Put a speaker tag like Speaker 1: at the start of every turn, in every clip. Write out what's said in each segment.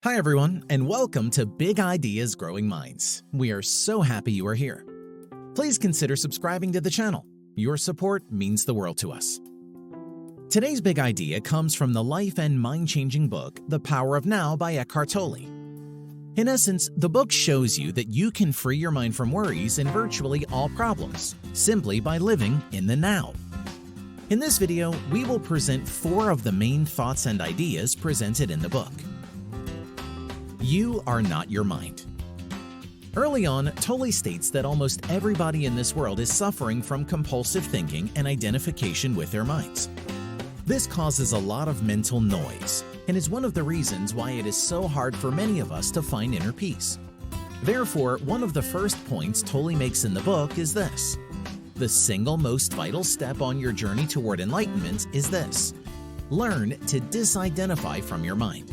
Speaker 1: Hi everyone, and welcome to Big Ideas Growing Minds. We are so happy you are here. Please consider subscribing to the channel. Your support means the world to us. Today's big idea comes from the life and mind-changing book, The Power of Now by Eckhart Tolle. In essence, the book shows you that you can free your mind from worries and virtually all problems, simply by living in the now. In this video, we will present 4 of the main thoughts and ideas presented in the book. You are not your mind. Early on, Tolle states that almost everybody in this world is suffering from compulsive thinking and identification with their minds. This causes a lot of mental noise and is one of the reasons why it is so hard for many of us to find inner peace. Therefore, one of the first points Tolle makes in the book is this: the single most vital step on your journey toward enlightenment is this: learn to disidentify from your mind.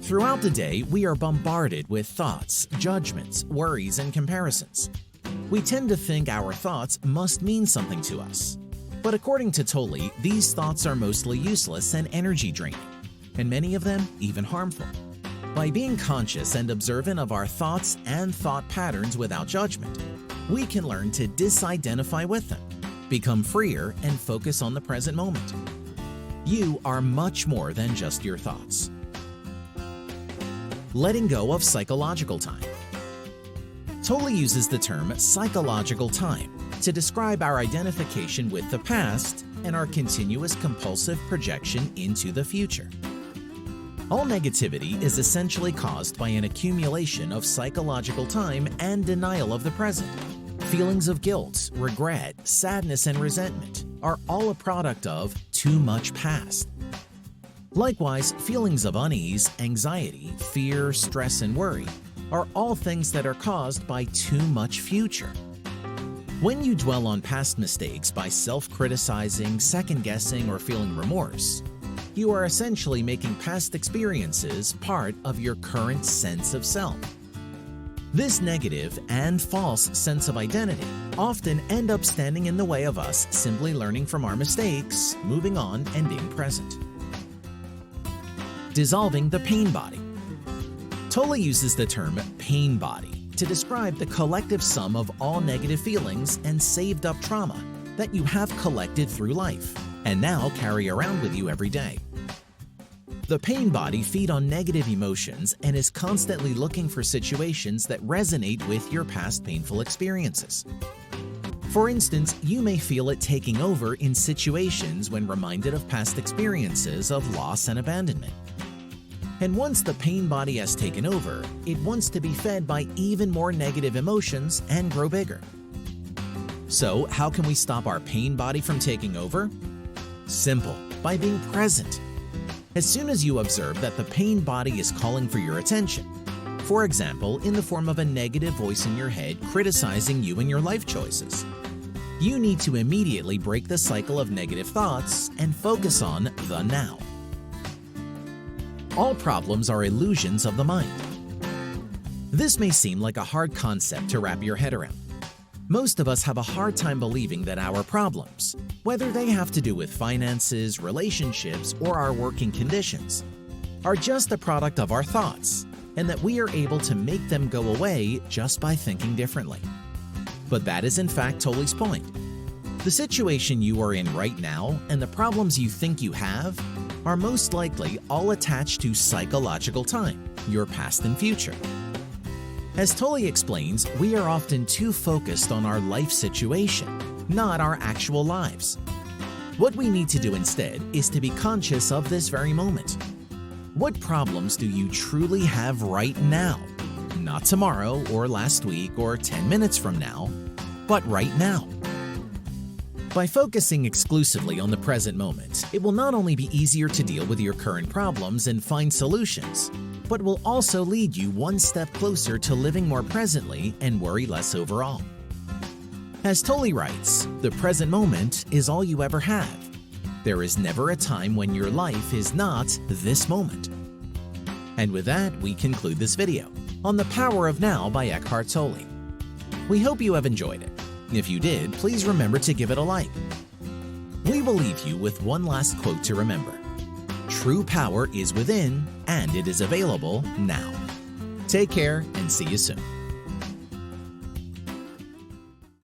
Speaker 1: Throughout the day, we are bombarded with thoughts, judgments, worries, and comparisons. We tend to think our thoughts must mean something to us. But according to Tolle, these thoughts are mostly useless and energy draining, and many of them even harmful. By being conscious and observant of our thoughts and thought patterns without judgment, we can learn to disidentify with them, become freer, and focus on the present moment. You are much more than just your thoughts. Letting go of psychological time. Tolle uses the term psychological time to describe our identification with the past and our continuous compulsive projection into the future. All negativity is essentially caused by an accumulation of psychological time and denial of the present. Feelings of guilt, regret, sadness, and resentment are all a product of too much past. Likewise, feelings of unease, anxiety, fear, stress, and worry are all things that are caused by too much future. When you dwell on past mistakes by self-criticizing, second-guessing, or feeling remorse, you are essentially making past experiences part of your current sense of self. This negative and false sense of identity often end up standing in the way of us simply learning from our mistakes, moving on, and being present. Dissolving the pain body. Tolle uses the term pain body to describe the collective sum of all negative feelings and saved up trauma that you have collected through life and now carry around with you every day. The pain body feeds on negative emotions and is constantly looking for situations that resonate with your past painful experiences. For instance, you may feel it taking over in situations when reminded of past experiences of loss and abandonment. And once the pain body has taken over, it wants to be fed by even more negative emotions and grow bigger. So, how can we stop our pain body from taking over? Simple, by being present. As soon as you observe that the pain body is calling for your attention, for example, in the form of a negative voice in your head criticizing you and your life choices, you need to immediately break the cycle of negative thoughts and focus on the now. All problems are illusions of the mind. This may seem like a hard concept to wrap your head around. Most of us have a hard time believing that our problems, whether they have to do with finances, relationships, or our working conditions, are just a product of our thoughts, and that we are able to make them go away just by thinking differently. But that is in fact Tolle's point. The situation you are in right now and the problems you think you have are most likely all attached to psychological time, your past and future. As Tolle explains, we are often too focused on our life situation, not our actual lives. What we need to do instead is to be conscious of this very moment. What problems do you truly have right now? Not tomorrow or last week or 10 minutes from now, but right now. By focusing exclusively on the present moment, it will not only be easier to deal with your current problems and find solutions, but will also lead you one step closer to living more presently and worry less overall. As Tolle writes, the present moment is all you ever have. There is never a time when your life is not this moment. And with that, we conclude this video on The Power of Now by Eckhart Tolle. We hope you have enjoyed it. If you did, please remember to give it a like. We will leave you with one last quote to remember. True power is within, and it is available now. Take care and see you soon.